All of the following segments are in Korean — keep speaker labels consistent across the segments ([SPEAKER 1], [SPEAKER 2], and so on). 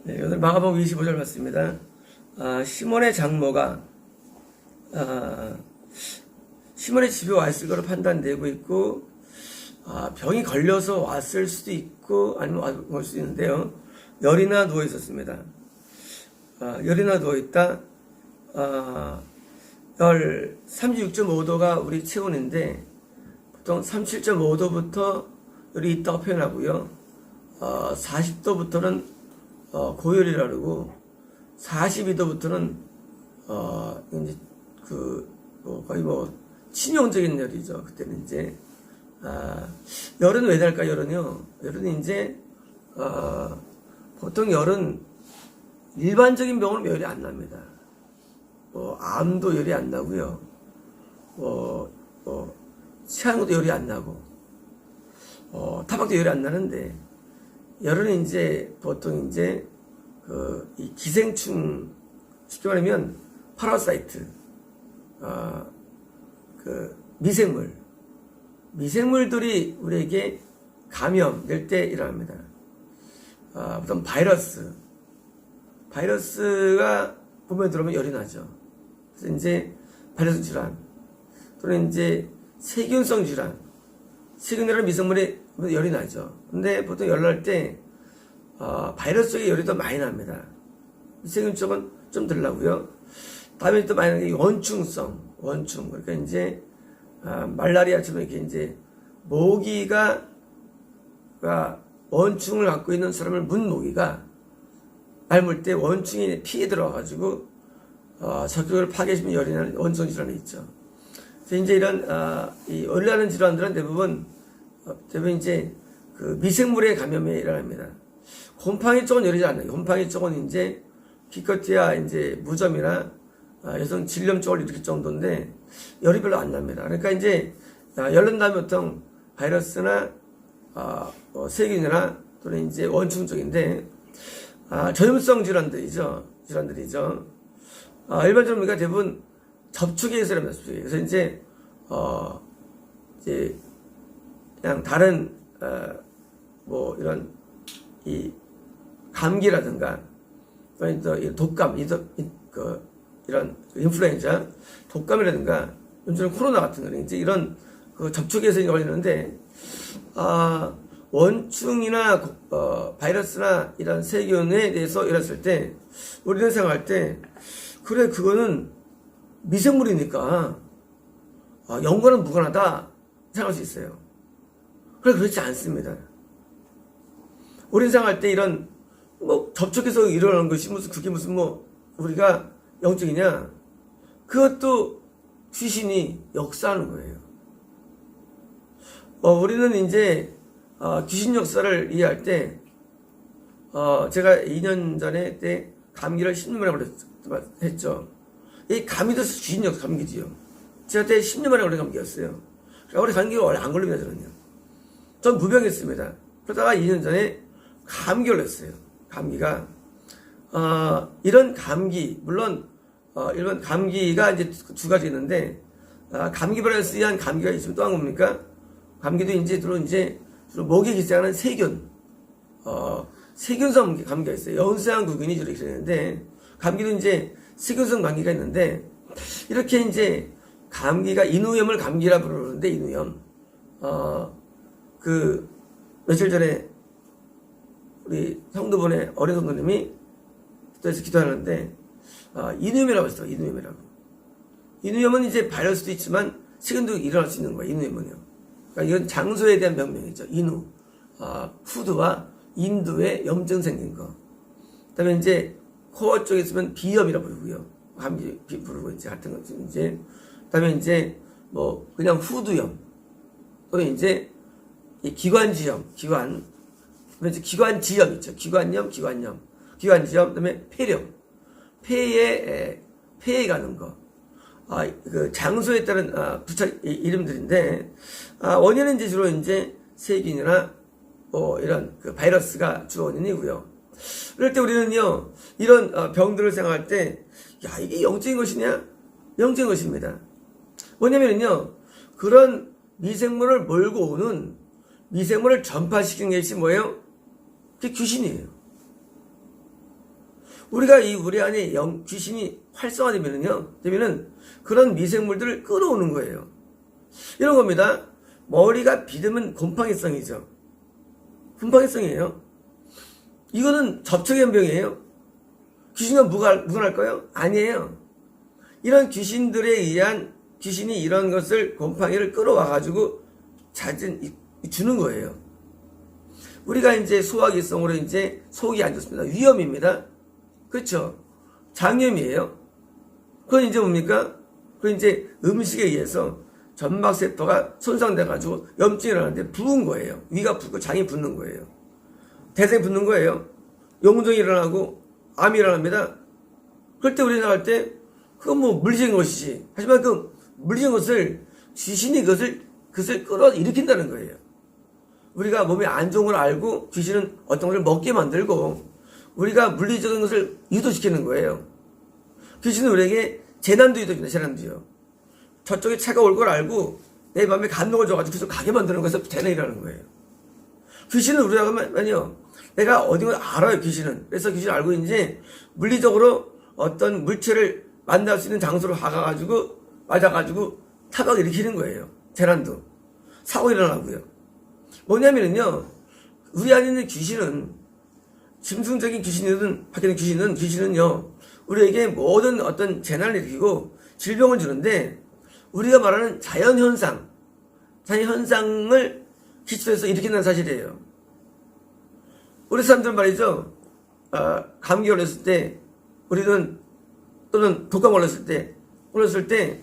[SPEAKER 1] 네, 오늘 마가복음 25절 말씀입니다. 시몬의 장모가 시몬의 집에 왔을 거로 판단되고 있고, 병이 걸려서 왔을 수도 있고 아니면 올 수도 있는데요. 열이나 누워 있었습니다. 열이나 누워 있다. 열 36.5도가 우리 체온인데 보통 37.5도부터 열이 있다고 표현하고요. 40도부터는 고열이라 그러고 42도부터는 이제 거의 치명적인 열이죠. 그때는 이제 열은 왜 날까? 열은요. 열은 이제 보통 열은 일반적인 병으로 열이 안 납니다. 암도 열이 안 나고요. 치아도 열이 안 나고 타박도 열이 안 나는데, 열은 이제 보통 이제 이 기생충, 쉽게 말하면 파라사이트, 미생물들이 우리에게 감염될 때 일어납니다. 보통 바이러스가 몸에 들어오면 열이 나죠. 그래서 이제 바이러스 질환 또는 이제 세균성 질환, 세균이라는 미생물에 열이 나죠. 근데 보통 열 날 때 바이러스 쪽에 열이 더 많이 납니다. 세균 쪽은 좀 덜 나고요. 다음에 또 많이 나는 게 원충. 그러니까 이제 말라리아처럼 이렇게 이제 모기가 원충을 갖고 있는 사람을 문 모기가 앓물 때 원충이 피에 들어가가지고 적혈을 파괴시키면 열이 나는 원성 질환이 있죠. 그래서 이제 이런 이 열나는 질환들은 대부분 이제 그 미생물의 감염에 일어납니다. 곰팡이 쪽은 열이지 않아요. 곰팡이 쪽은 이제 기껏해야 이제 무좀이나 여성 질염 쪽을 일으킬 정도인데 열이 별로 안 납니다. 그러니까 이제 열난다면 보통 바이러스나 세균이나 또는 이제 원충 쪽인데 전염성 질환들이죠. 일반적으로 우리가 대부분 접촉에서 일어납니다. 그래서 이제 그냥 다른 이런 이 감기라든가 또는 독감, 이런 인플루엔자, 독감이라든가 요즘 코로나 같은 거는 이제 이런 접촉에서 걸리는데, 원충이나 바이러스나 이런 세균에 대해서 일어났을 때 우리는 생각할 때 그래, 그거는 미생물이니까 연과는 무관하다 생각할 수 있어요. 그래, 그렇지 않습니다. 우리는 생각할 때 이런 접촉해서 일어나는 것이 그게 무슨 우리가 영적이냐? 그것도 귀신이 역사하는 거예요. 우리는 이제 귀신 역사를 이해할 때 제가 2년 전에 때 감기를 10년 만에 했죠. 이 감기도 귀신 역사 감기지요. 제가 그때 10년 만에 걸린 감기였어요. 우리 감기가 원래 안 걸립니다, 저는요. 전 무병했습니다. 그러다가 2년 전에 감기 걸렸어요. 감기가 이런 감기, 물론 일반 감기가 이제 두 가지 있는데, 감기 바이러스에 의한 감기가 있으면 또 한 겁니까? 감기도 이제 주로 목에 기생하는 세균성 감기가 있어요. 연쇄한 구균이 주로 있었는데, 감기도 이제 세균성 감기가 있는데, 이렇게 이제 감기가 인후염을 감기라 부르는데, 인후염. 며칠 전에 우리 성도분의 어린 성도님이 기도해서 기도하는데, 인후염이라고 했어요. 인후염은 이제 바이러스도 있지만 세균도 일어날 수 있는 거예요. 인후염은요. 그러니까 이건 장소에 대한 병명이죠. 인후. 후두와 인두에 염증 생긴 거. 그 다음에 이제 코어 쪽에 있으면 비염이라고 부르고요. 감기 부르고 이제 같은 거 이제. 그 다음에 이제 그냥 후두염. 또는 이제 이 기관지염, 기관지염 있죠. 기관지염. 그다음에 폐렴. 폐에 가는 거. 그 장소에 따른 이름들인데, 원인은 이제 주로 이제 세균이나 이런 바이러스가 주로 원인이고요. 그럴 때 우리는요, 이런 병들을 생각할 때, 야, 이게 영적인 것이냐? 영적인 것입니다. 뭐냐면요, 그런 미생물을 몰고 오는, 미생물을 전파시키는 것이 뭐예요? 그게 귀신이에요. 우리가 우리 안에 귀신이 활성화되면은 그런 미생물들을 끌어오는 거예요. 이런 겁니다. 머리가 비듬은 곰팡이성이죠. 곰팡이성이에요. 이거는 접촉염병이에요. 귀신과 무관할까요? 아니에요. 이런 귀신들에 의한 귀신이 이런 것을 곰팡이를 끌어와가지고 주는 거예요. 우리가 이제 소화기성으로 이제 속이 안 좋습니다. 위염입니다. 그렇죠? 장염이에요. 그건 이제 뭡니까? 그건 이제 음식에 의해서 점막세포가 손상돼가지고 염증이 일어나는데 부은 거예요. 위가 붓고 장이 붓는 거예요. 대장이 붓는 거예요. 용종이 일어나고 암이 일어납니다. 그럴 때 우리 나갈 때 그건 뭐 물리적인 것이지. 하지만 그 물리적인 것을 귀신이 그것을 끌어일으킨다는 거예요. 우리가 몸에 안 좋은 걸 알고 귀신은 어떤 것을 먹게 만들고 우리가 물리적인 것을 유도시키는 거예요. 귀신은 우리에게 재난도 유도합니다. 재난도요. 저쪽에 차가 올 걸 알고 내 마음에 감동을 줘가지고 그래서 가게 만드는 것에서 재난이라는 거예요. 귀신은 우리가 하면요. 내가 어딘 걸 알아요. 귀신은. 그래서 귀신을 알고 이제 물리적으로 어떤 물체를 만날 수 있는 장소로 가가지고 맞아가지고 타박을 일으키는 거예요. 재난도. 사고 일어나고요. 뭐냐면요. 우리 안에 있는 귀신은 짐승적인 귀신이든 밖에 있는 귀신은요. 우리에게 모든 어떤 재난을 일으키고 질병을 주는데 우리가 말하는 자연현상을 기초해서 일으킨다는 사실이에요. 우리 사람들은 말이죠. 감기 걸렸을 때 우리는 또는 독감 걸렸을 때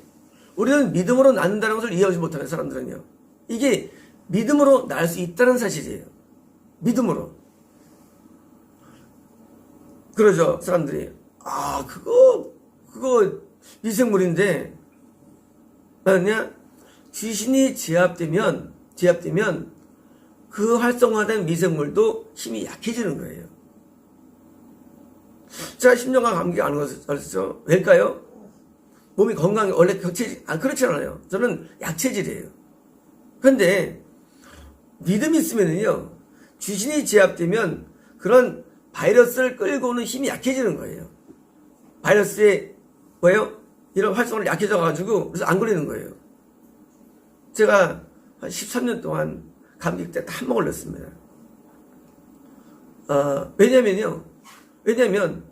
[SPEAKER 1] 우리는 믿음으로 낫는다는 것을 이해하지 못하는 사람들은요. 이게 믿음으로 날 수 있다는 사실이에요. 믿음으로. 그러죠. 사람들이. 그거 미생물인데 말하냐? 귀신이 제압되면 그 활성화된 미생물도 힘이 약해지는 거예요. 제가 10년간 감기가 안 걸렸죠. 왜일까요? 몸이 건강해. 원래 그렇지 않아요. 저는 약체질이에요. 그런데 믿음이 있으면요. 귀신이 제압되면 그런 바이러스를 끌고 오는 힘이 약해지는 거예요. 바이러스의 이런 활성화를 약해져가지고 그래서 안 걸리는 거예요. 제가 한 13년 동안 감기 때 한 번 걸렸습니다. 왜냐면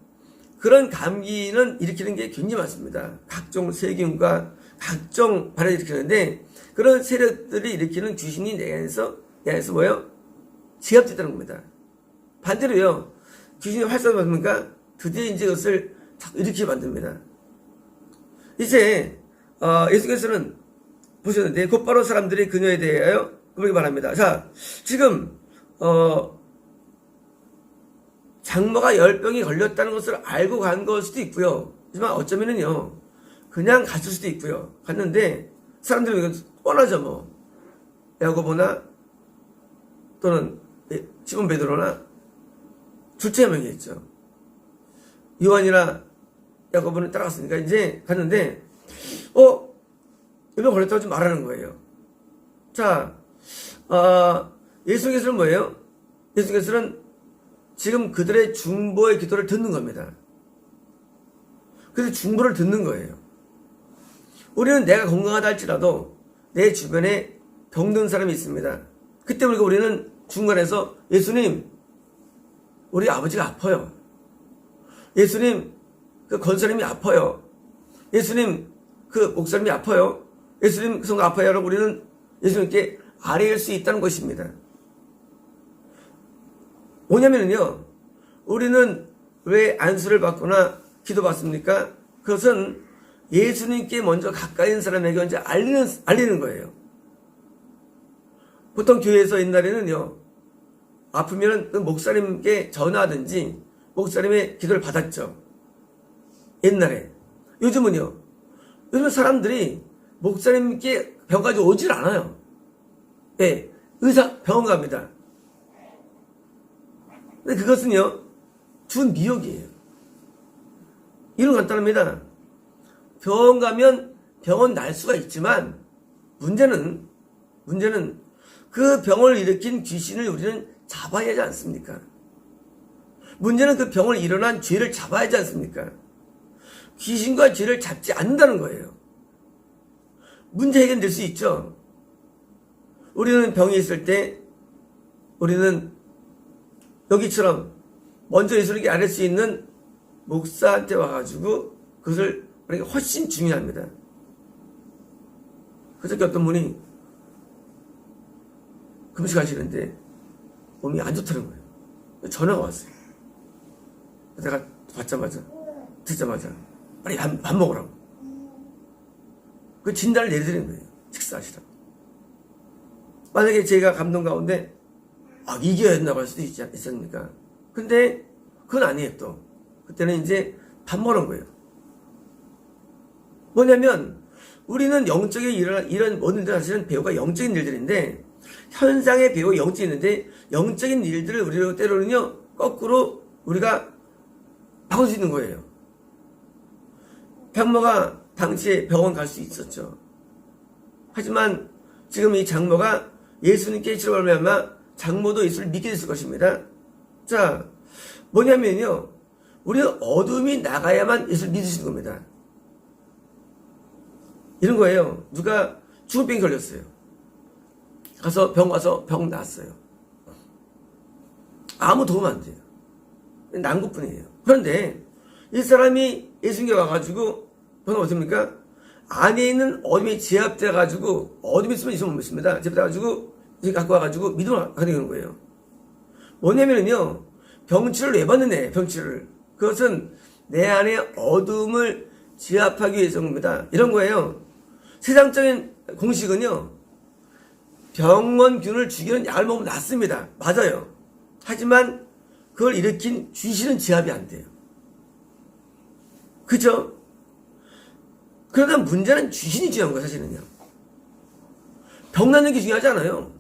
[SPEAKER 1] 그런 감기는 일으키는 게 굉장히 많습니다. 각종 세균과 각종 발열을 일으키는데 그런 세력들이 일으키는 귀신이 내 안에서 제압됐다는 겁니다. 반대로요. 귀신이 활성화되니까 드디어 이제 그것을 일으키게 만듭니다. 이제 예수께서는 보셨는데 곧바로 사람들이 그녀에 대하여 그렇게 말합니다. 자, 지금 장모가 10병이 걸렸다는 것을 알고 간 걸 수도 있고요. 하지만 어쩌면은요. 그냥 갔을 수도 있고요. 갔는데 사람들이 뻔하죠 뭐. 야고보나 또는 시몬 베드로나 둘째 한 명이겠죠. 요한이나 야고보는 따라갔으니까 이제 갔는데 이병 걸렸다고 좀 말하는 거예요. 자, 예수께서는 뭐예요? 예수께서는 지금 그들의 중보의 기도를 듣는 겁니다. 그래서 중보를 듣는 거예요. 우리는 내가 건강하다 할지라도 내 주변에 병든 사람이 있습니다. 그때 우리는 중간에서 예수님, 우리 아버지가 아파요. 예수님, 그 권사님이 아파요. 예수님, 그 목사님이 아파요. 예수님, 그 성도 아파요. 라고 우리는 예수님께 아뢰일 수 있다는 것입니다. 뭐냐면요, 우리는 왜 안수를 받거나 기도 받습니까? 그것은 예수님께 먼저 가까이 있는 사람에게 먼저 알리는 거예요. 보통 교회에서 옛날에는요, 아프면 그 목사님께 전화하든지 목사님의 기도를 받았죠. 옛날에. 요즘은 사람들이 목사님께 병 가지고 오질 않아요. 네, 병원 갑니다. 근데 그것은요, 준 미혹이에요. 이런 간단합니다. 병원 가면 병원 날 수가 있지만, 문제는 그 병을 일으킨 귀신을 우리는 잡아야 하지 않습니까? 문제는 그 병을 일어난 죄를 잡아야 하지 않습니까? 귀신과 죄를 잡지 않는다는 거예요. 문제 해결될 수 있죠. 우리는 병이 있을 때 우리는 여기처럼 먼저 예수님께 아뢰 수 있는 목사한테 와가지고 그것을 우리가 훨씬 중요합니다. 그저께 어떤 분이 금식하시는데 몸이 안 좋다는 거예요. 전화가 왔어요. 내가 듣자마자 빨리 밥 먹으라고. 그 진단을 내려드린 거예요. 식사하시라고. 만약에 제가 감동 가운데 이겨야 된다고 할 수도 있지 않습니까? 근데 그건 아니에요. 또 그때는 이제 밥 먹으라는 거예요. 뭐냐면 우리는 영적인 이런 모든 일들 사실은 배우가 영적인 일들인데 현상의 배우가 영적인 일인데 영적인 일들을 우리로 때로는요 거꾸로 우리가 바꿀 수 있는 거예요. 장모가 당시에 병원 갈 수 있었죠. 하지만 지금 이 장모가 예수님께 치료를 말미암아 장모도 예수를 믿게 됐을 것입니다. 자, 뭐냐면요, 우리는 어둠이 나가야만 예수를 믿을 수 있는 겁니다. 이런 거예요. 누가 중풍병이 걸렸어요. 병 가서 병 났어요. 아무 도움 안 돼요. 난 것뿐이에요. 그런데 이 사람이 예수님께 와가지고 병은 어떻습니까? 안에 있는 어둠이 제압돼가지고 어둠이 있으면 예수 못 믿습니다. 제압돼가지고 이제 갖고 와가지고 믿음을 갖게 되는 거예요. 뭐냐면요, 병치료를 왜 받느냐, 병치료를. 그것은 내 안에 어둠을 제압하기 위해서인 겁니다. 이런 거예요. 세상적인 공식은요, 병원균을 죽이는 약을 먹으면 낫습니다. 맞아요. 하지만 그걸 일으킨 귀신은 제압이 안 돼요. 그죠? 그러다 문제는 귀신이 중요한 거예요, 사실은요. 병 낫는 게 중요하지 않아요.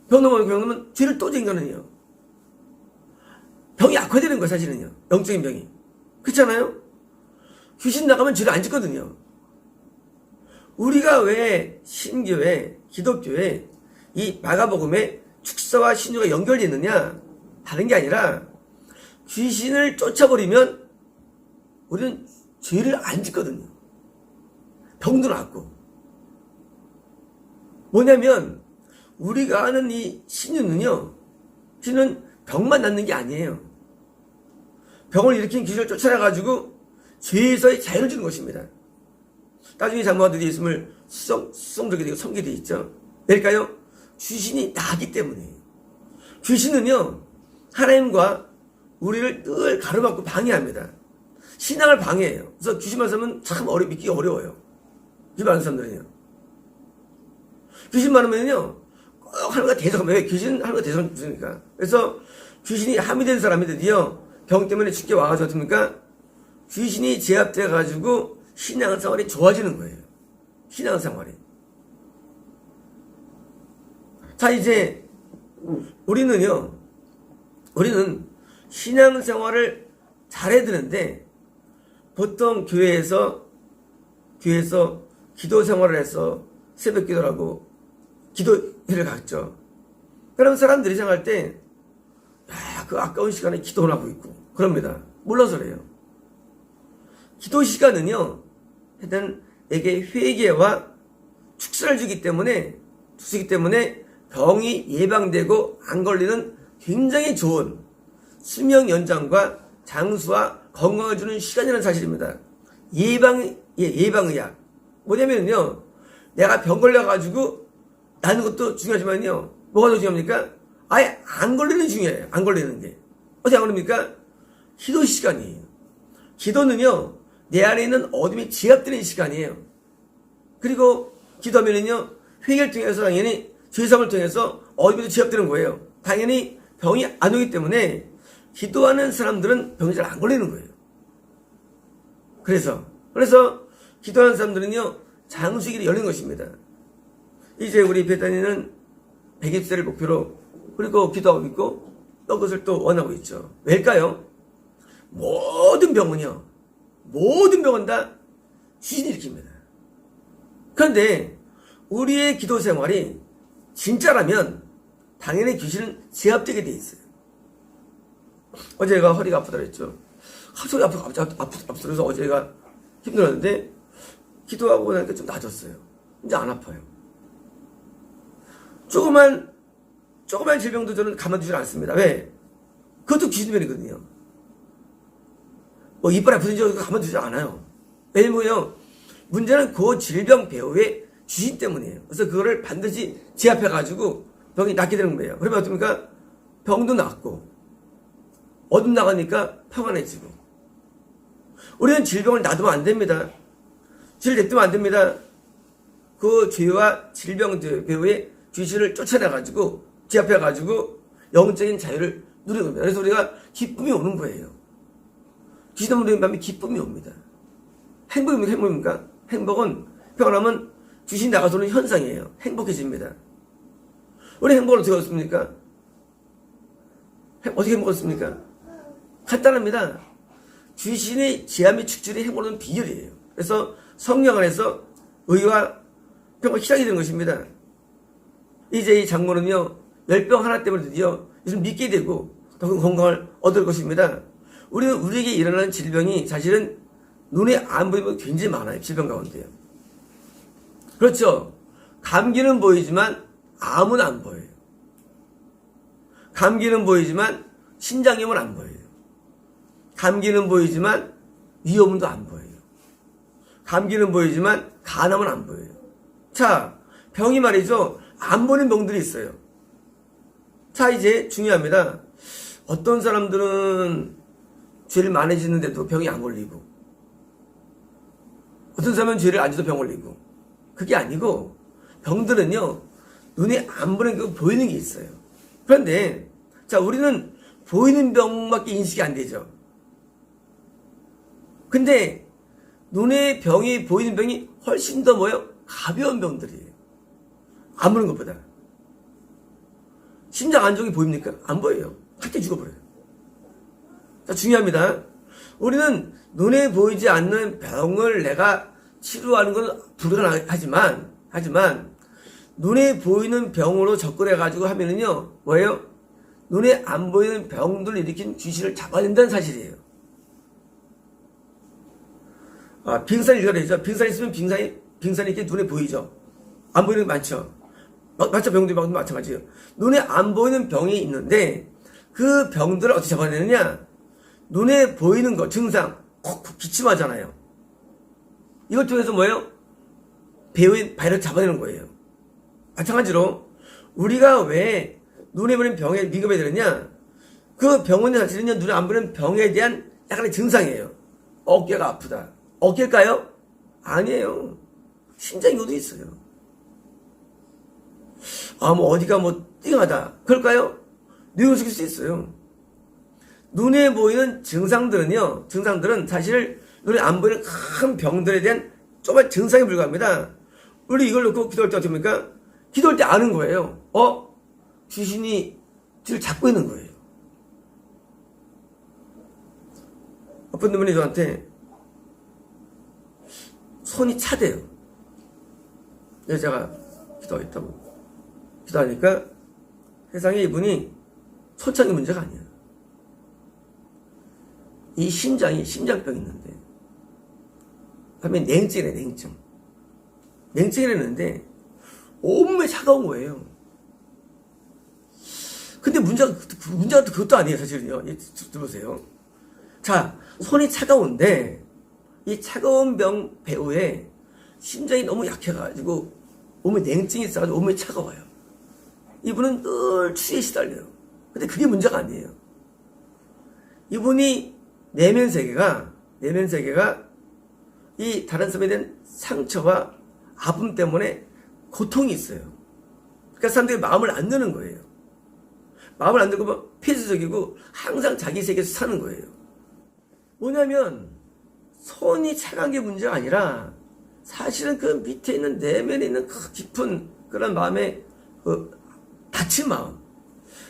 [SPEAKER 1] 병 넘으면 죄를 또 쟁거는요. 병이 악화되는 거예요, 사실은요. 영적인 병이. 그렇잖아요? 귀신 나가면 죄를 안 짓거든요. 우리가 왜 신교회, 기독교회 이 마가복음에 축사와 신유가 연결되어 있느냐? 다른 게 아니라 귀신을 쫓아버리면 우리는 죄를 안 짓거든요. 병도 낫고. 뭐냐면 우리가 아는 이 신유는요, 신은 병만 낫는 게 아니에요. 병을 일으킨 귀신을 쫓아내가지고 죄에서의 자유를 주는 것입니다. 나중에 장모가 드디어 예수님을 수성적이 되고 섬기게 돼 있죠. 왜일까요? 귀신이 나기 때문이에요. 귀신은요, 하나님과 우리를 늘 가로막고 방해합니다. 신앙을 방해해요. 그래서 귀신 말씀은 참 믿기 어려워요. 귀신 많은 사람들은요. 귀신 많으면요, 꼭 하나님과 대적하면, 왜 귀신 하나님과 대적하면 무엇입니까? 그래서 귀신이 함이 된 사람이 드디어 병 때문에 죽게 와가지고 어떻습니까? 귀신이 제압돼가지고 신앙생활이 좋아지는 거예요. 신앙생활이. 자, 이제 우리는 신앙생활을 잘해야 되는데 보통 교회에서 기도 생활을 해서 새벽 기도를 하고 기도회를 갔죠. 그럼 사람들이 생각할 때 그 아까운 시간에 기도를 하고 있고 그럽니다. 몰라서 그래요. 기도 시간은요, 일단 에게 회개와 축사를 주기 때문에 병이 예방되고 안 걸리는 굉장히 좋은 수명 연장과 장수와 건강을 주는 시간이라는 사실입니다. 예방의학. 뭐냐면요, 내가 병 걸려가지고 나는 것도 중요하지만요, 뭐가 더 중요합니까? 아예 안 걸리는 게 중요해요. 안 걸리는 게. 어떻게 안 걸립니까? 기도 시간이에요. 기도는요, 내 안에 있는 어둠이 제압되는 시간이에요. 그리고 기도하면은요, 회개를 통해서 당연히 죄사함을 통해서 어둠이 제압되는 거예요. 당연히 병이 안 오기 때문에 기도하는 사람들은 병이 잘 안 걸리는 거예요. 그래서 기도하는 사람들은요, 장수길이 열린 것입니다. 이제 우리 베타니는 120세를 목표로 그리고 기도하고 있고 또 그것을 또 원하고 있죠. 왜일까요? 모든 병은 다 귀신이 일으킵니다. 그런데 우리의 기도 생활이 진짜라면 당연히 귀신은 제압되게 돼 있어요. 어제가 허리가 아프다 그랬죠. 하루 아프면서 어제가 힘들었는데 기도하고 나니까 좀 나아졌어요. 이제 안 아파요. 조그만 질병도 저는 가만두지 않습니다. 왜? 그것도 귀신변이거든요. 뭐 이빨 아프든지 가만두지 않아요. 왜냐면요, 문제는 그 질병 배후의 귀신 때문이에요. 그래서 그거를 반드시 제압해가지고 병이 낫게 되는 거예요. 그러면 어떻습니까? 병도 낫고 어둠 나가니까 평안해지고. 우리는 질병을 놔두면 안 됩니다. 죄를 냅두면 안 됩니다. 그 죄와 질병 배후의 귀신을 쫓아내가지고 제압해가지고 영적인 자유를 누리는 겁니다. 그래서 우리가 기쁨이 오는 거예요. 귀신 없는 밤에 기쁨이 옵니다. 행복입니까? 행복은 평안함은 귀신이 나가서는 현상이에요. 행복해집니다. 우리 행복을 어떻게 얻습니까? 어떻게 행복했습니까? 간단합니다. 귀신의 제함의 축출이 행복을 얻는 비결이에요. 그래서 성령 안에서 의와 평화 희락이 되는 것입니다. 이제 이 장모는요, 열병 하나 때문에 드디어 이것을 믿게 되고 더 건강을 얻을 것입니다. 우리는 우리에게 일어나는 질병이 사실은 눈에 안 보이면 굉장히 많아요. 질병 가운데요. 그렇죠. 감기는 보이지만 암은 안 보여요. 감기는 보이지만 신장염은 안 보여요. 감기는 보이지만 위염도 안 보여요. 감기는 보이지만 간암은 안 보여요. 자, 병이 말이죠. 안 보이는 병들이 있어요. 자, 이제 중요합니다. 어떤 사람들은 죄를 많이 짓는데도 병이 안 걸리고, 어떤 사람은 죄를 안 지도 병 걸리고. 그게 아니고, 병들은요, 눈에 안 보이는 게 보이는 게 있어요. 그런데, 자, 우리는 보이는 병밖에 인식이 안 되죠. 근데, 눈에 병이, 보이는 병이 훨씬 더 가벼운 병들이에요. 안 보는 것보다. 심장 안정이 보입니까? 안 보여요. 갑자기 죽어버려요. 자, 중요합니다. 우리는 눈에 보이지 않는 병을 내가 치료하는 건 불가능하지만, 눈에 보이는 병으로 접근해가지고 하면은요, 뭐예요? 눈에 안 보이는 병들을 일으킨 귀신을 잡아낸다는 사실이에요. 아, 빙산이 일어나죠. 빙산이 있으면 빙산이 이렇게 눈에 보이죠. 안 보이는 게 많죠. 맞죠? 병들이 마찬가지예요. 눈에 안 보이는 병이 있는데 그 병들을 어떻게 잡아내느냐? 눈에 보이는 거, 증상, 콕콕 기침하잖아요. 이걸 통해서 배우의 바이러스 잡아내는 거예요. 마찬가지로 우리가 왜 눈에 보이는 병에 민감해 되느냐? 그 병원의 사실은요, 눈에 안 보이는 병에 대한 약간의 증상이에요. 어깨가 아프다. 어깨일까요? 아니에요. 신장이도 있어요. 어디가 띵하다. 그럴까요? 뇌경색일 수 있어요. 눈에 보이는 증상들은 사실 눈에 안 보이는 큰 병들에 대한 조그만 증상에 불과합니다. 우리 이걸 놓고 기도할 때 어떻게 합니까? 기도할 때 아는 거예요. 귀신이 뒤를 잡고 있는 거예요. 어떤 분이 저한테 손이 차대요. 여자가 기도하니까 세상에 이분이 손창이 문제가 아니야. 이 심장병이 있는데, 그다음에 냉증이랬는데 온몸에 차가운 거예요. 근데 문제가 그것도 아니에요, 사실은요. 들어보세요. 자, 손이 차가운데 이 차가운 병 배후에 심장이 너무 약해가지고 몸에 냉증이 있어가지고 몸이 차가워요. 이분은 늘 추위에 시달려요. 근데 그게 문제가 아니에요. 이분이 내면 세계가 이 다른 사람에 대한 상처와 아픔 때문에 고통이 있어요. 그러니까 사람들이 마음을 안 여는 거예요. 마음을 안 열고 폐쇄적이고 항상 자기 세계에서 사는 거예요. 뭐냐면 손이 차가운 게 문제가 아니라 사실은 그 밑에 있는 내면에 있는 그 깊은 그런 마음의 다친 마음.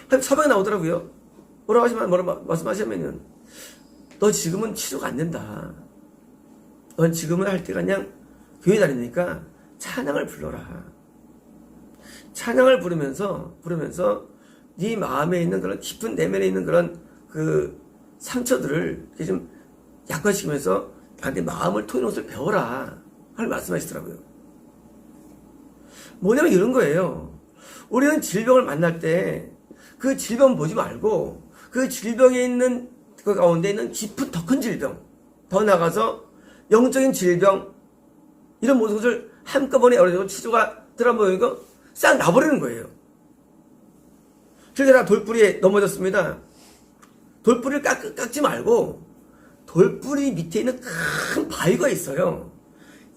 [SPEAKER 1] 처방에 나오더라고요. 뭐라고 말씀하시면은 너 지금은 치료가 안 된다. 넌 지금은 할 때가 그냥 교회 다니니까 찬양을 불러라. 찬양을 부르면서 네 마음에 있는 그런 깊은 내면에 있는 그런 그 상처들을 이렇게 좀 약화시키면서 나한테 마음을 토해놓은 것을 배워라 하는 말씀하시더라고요. 뭐냐면 이런 거예요. 우리는 질병을 만날 때 그 질병 보지 말고 그 질병에 있는 그 가운데 있는 깊은 더 큰 질병, 더 나가서 영적인 질병, 이런 모든 것을 한꺼번에 어려서 치료가 들어보니까 싹 나버리는 거예요. 제가 돌뿌리에 넘어졌습니다. 돌뿌리를 깎지 말고 돌뿌리 밑에 있는 큰 바위가 있어요.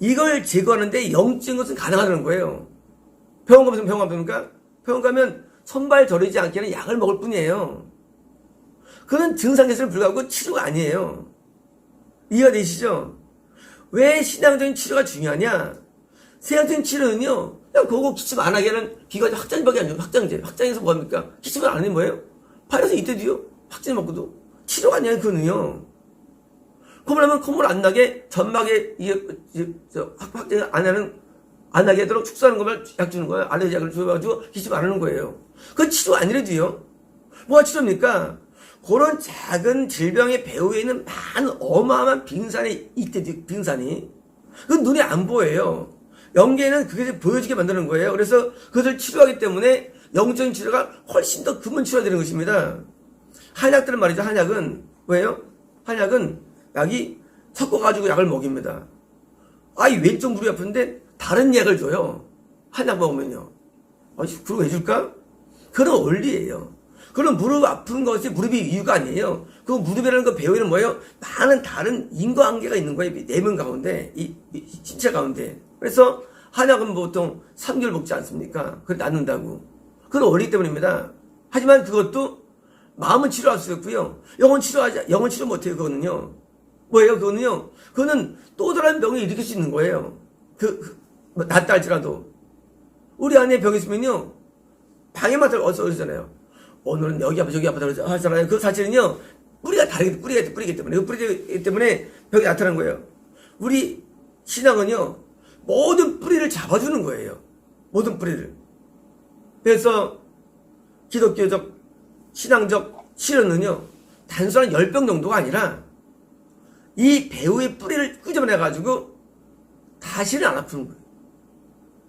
[SPEAKER 1] 이걸 제거하는데 영적인 것은 가능하다는 거예요. 병원 가면 병원 가면 손발 저리지 않게는 약을 먹을 뿐이에요. 그건 증상에서는 불구하고 치료가 아니에요. 이해가 되시죠? 왜 신앙적인 치료가 중요하냐? 신앙적인 치료는요, 그냥 그거 기침 안 하게 하는 비과제 확장제밖에 안 줘요. 확장제. 확장해서 뭐합니까? 기침을 안 하면 뭐예요? 바이러스 이때 뒤요? 확장제 먹고도. 치료가 아니에요, 그거는요. 콧물하면 콧물 안 나게 점막에 확장제 안 나게 하도록 축소하는 거면 약 주는 거예요. 알레르기 약을 줘가지고 기침 안 하는 거예요. 그건 치료 아니래도요. 뭐가 치료입니까? 그런 작은 질병의 배후에 있는 많은 어마어마한 빙산이 있대요, 빙산이. 그건 눈에 안 보여요. 영계는 그게 보여지게 만드는 거예요. 그래서 그것을 치료하기 때문에 영적인 치료가 훨씬 더 근본 치료가 되는 것입니다. 한약들은 말이죠. 한약은 뭐예요? 한약은 약이 섞어가지고 약을 먹입니다. 이 왼쪽 무릎이 아픈데 다른 약을 줘요. 한약 먹으면요. 그거 왜 줄까? 그런 원리예요. 그런 무릎 아픈 것이 무릎이 이유가 아니에요. 그 무릎이라는 그 배후에는 뭐예요? 많은 다른 인과관계가 있는 거예요. 내면 가운데, 이 신체 가운데. 그래서 한약은 보통 3개월 먹지 않습니까? 그걸 낫는다고. 그런 원리 때문입니다. 하지만 그것도 마음은 치료할 수 있고요. 영혼 치료 못해요. 그거는요. 뭐예요? 그거는 또 다른 병을 일으킬 수 있는 거예요. 낫다 할지라도. 우리 안에 병이 있으면요. 방에만 어쩌잖아요. 오늘은 여기 아파 저기 아프다 하잖아요. 그 사실은요. 뿌리가 다르게 뿌리기 때문에. 그 뿌리기 때문에 병이 나타나는 거예요. 우리 신앙은요. 모든 뿌리를 잡아주는 거예요. 모든 뿌리를. 그래서 기독교적 신앙적 치료는요. 단순한 열병 정도가 아니라 이 배후의 뿌리를 끄집어내가지고 다시는 안 아픈 거예요.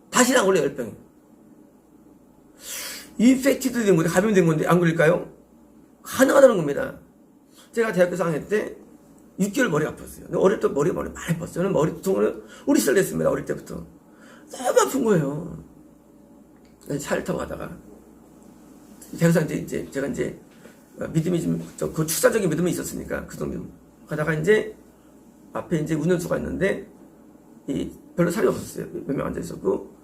[SPEAKER 1] 다시는 안 걸려 열병이. 인펙티드 된 건데 감염된 건데 안 걸릴까요? 가능하다는 겁니다. 제가 대학교 4학년 때 6개월 머리가 아팠어요. 어릴 때 머리가 많이 아팠어요. 저는 머리통을 우리 시절 냈습니다. 어릴 때부터. 너무 아픈 거예요. 차를 타고 가다가 대학교 4학년 때 이제 제가 이제 믿음이 그 축사적인 믿음이 있었으니까 그 정도 가다가 이제 앞에 이제 운전수가 있는데 별로 살이 없었어요. 몇 명 앉아 있었고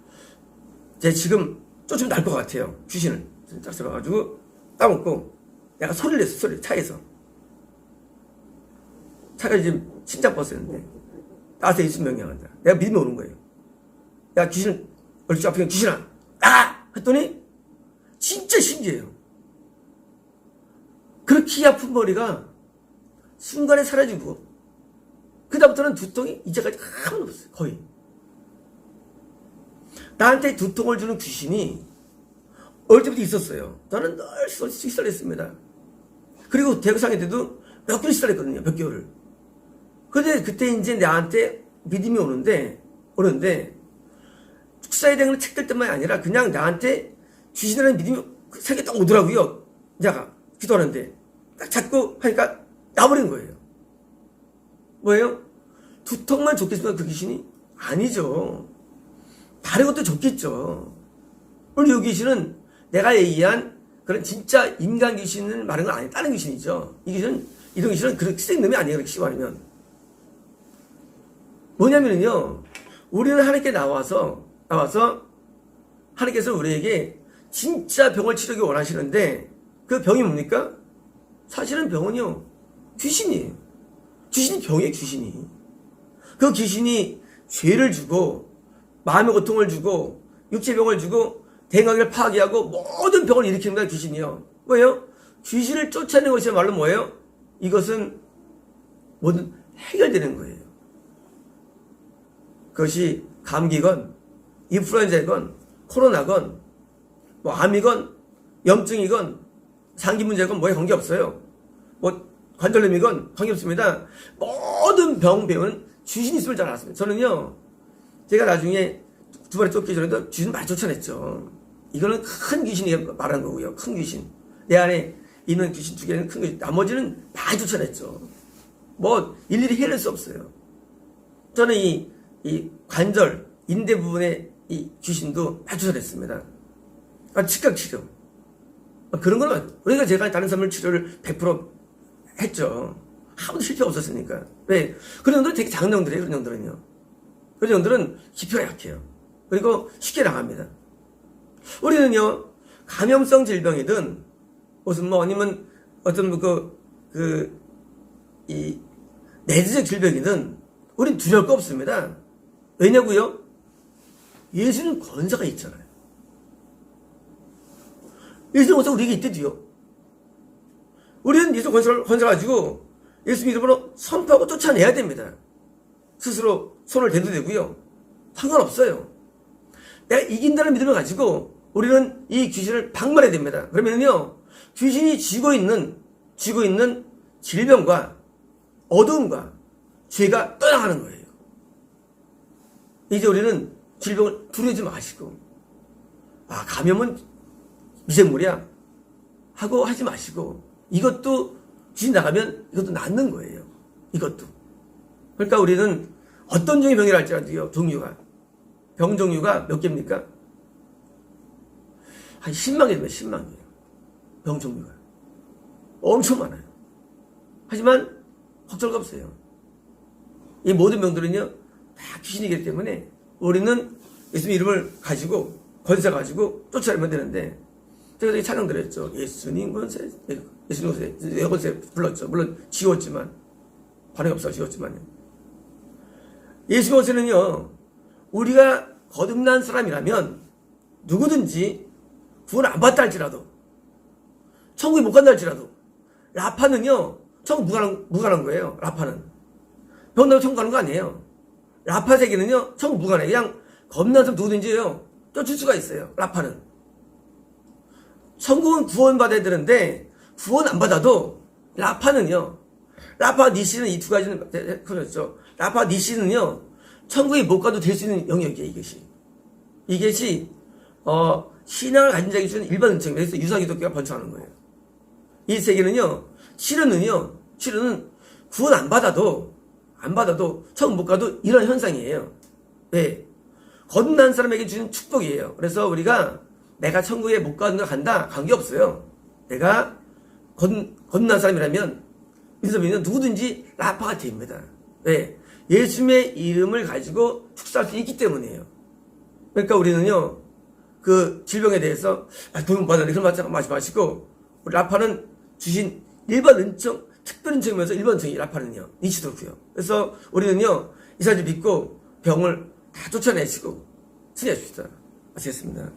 [SPEAKER 1] 제가 지금 쫓으면 날 것 같아요. 귀신을 딱 잡아가지고 따먹고 내가 소리를 냈어. 소리 차에서 차가 지금 신장버스였는데 나한테 있으면 명령한다. 내가 믿음이 오는 거예요. 야 귀신 얼추 앞에 귀신아 나가! 했더니 진짜 신기해요. 그렇게 아픈 머리가 순간에 사라지고 그 다음부터는 두통이 이제까지 아무도 없어요. 거의. 나한테 두통을 주는 귀신이 어릴 때부터 있었어요. 저는 늘 식사했습니다. 그리고 대학 4학년 때도 몇 개월 식사했거든요. 몇 개월을. 근데 그때 이제 나한테 믿음이 오는데 축사에 대한 책들 때문이 아니라 그냥 나한테 귀신이라는 믿음이 세게 딱 오더라고요. 내가 기도하는데 딱 잡고 하니까 나버린 거예요. 뭐예요? 두통만 좋겠으면 그 귀신이? 아니죠. 다른 것도 좋겠죠. 오늘 이 귀신은 내가 얘기한 그런 진짜 인간 귀신을 말하는 건 아니에요. 다른 귀신이죠. 이런 귀신은 그렇게 센 놈이 아니에요. 그렇게 쉬워 말하면. 뭐냐면요. 우리는 하나님께 나와서 하나님께서 우리에게 진짜 병을 치료하기 원하시는데 그 병이 뭡니까? 사실은 병은요. 귀신이에요. 귀신이 병이에요. 귀신이. 그 귀신이 죄를 주고 마음의 고통을 주고 육체병을 주고 대강을 파괴하고 모든 병을 일으키는 거야 귀신이요. 뭐예요? 귀신을 쫓아내는 것이 말로 뭐예요? 이것은 모든 해결되는 거예요. 그것이 감기건 인플루엔자건 코로나건 암이건 염증이건 장기 문제건 뭐에 관계없어요. 뭐 관절염이건 관계없습니다. 모든 병 배우는 귀신이 있음을 잘 알았습니다. 저는요, 제가 나중에 두 발에 쫓기 전에도 귀신 많이 쫓아냈죠. 이거는 큰 귀신이 말하는 거고요. 큰 귀신. 내 안에 있는 귀신 두 개는 큰 귀신. 나머지는 많이 쫓아냈죠. 뭐 일일이 해낼 수 없어요. 저는 이 관절, 인대 부분의 이 귀신도 많이 쫓아냈습니다. 즉각 치료. 그런 거는 우리가 제가 다른 사람 치료를 100% 했죠. 아무도 실패 없었으니까. 왜? 그런 형들은 되게 작은 형들이에요. 그런 형들은요. 그런 형들은 기표가 약해요. 그리고 쉽게 나갑니다. 우리는요, 감염성 질병이든 무슨 뭐 아니면 어떤 이 내재적 질병이든 우린 두려울 거 없습니다. 왜냐고요? 예수는 권세가 있잖아요. 예수는 권세가 우리에게 있대도요. 우리는 예수 권세 가지고 예수 이름으로 선포하고 쫓아내야 됩니다. 스스로 손을 대도 되고요. 상관없어요. 내가 이긴다는 믿음을 가지고 우리는 이 귀신을 박멸해야 됩니다. 그러면요, 귀신이 쥐고 있는 질병과 어두움과 죄가 떠나가는 거예요. 이제 우리는 질병을 두려워하지 마시고, 감염은 미생물이야 하고 하지 마시고, 이것도 귀신 나가면 이것도 낫는 거예요. 이것도. 그러니까 우리는 어떤 종의 병이라 할지라도요, 병 종류가 몇 개입니까? 한 10만 개 됩니다. 10만 개. 병 종류가. 엄청 많아요. 하지만 걱정할 거 없어요. 이 모든 병들은요, 다 귀신이기 때문에 우리는 예수님 이름을 가지고, 권세 가지고 쫓아내면 되는데, 제가 되게 찬양 드렸죠. 예수님 권세, 예수님 권세, 내 권세 불렀죠. 물론 지웠지만, 반응이 없어 지웠지만요. 예수님 권세는요, 우리가 거듭난 사람이라면 누구든지 구원 안 받다 할지라도, 천국에 못 간다 할지라도, 라파는요, 천국 무관한 거예요. 라파는. 병나고 천국 가는 거 아니에요. 라파 세계는요, 천국 무관해. 그냥 겁난 사람 누구든지요, 쫓을 수가 있어요. 라파는. 천국은 구원받아야 되는데, 구원 안 받아도, 라파는요, 라파 니시는 이 두 가지는 그렇죠. 라파 니시는요, 천국에 못 가도 될 수 있는 영역이에요, 이것이. 이것이, 신앙을 가진 자에게 주는 일반 은총입니다. 그래서 유사기독교가 번창하는 거예요. 이 세계는요, 치료는 구원 안 받아도 천국 못 가도 이런 현상이에요. 왜? 거듭난 사람에게 주는 축복이에요. 그래서 우리가 내가 천국에 못 간다 관계없어요. 내가 거듭난 사람이라면 믿으면 누구든지 라파가 됩니다. 왜? 예수님의 이름을 가지고 축사할 수 있기 때문이에요. 그러니까 우리는요, 그 질병에 대해서 도움 받아라 그런 말씀 마시고, 우리 라파는 주신 일반 은총, 특별 은총이면서 일반 은총이 라파는요, 니치도 그렇고요. 그래서 우리는요, 이 사실 믿고 병을 다 쫓아내시고 승리하십시다. 마치겠습니다.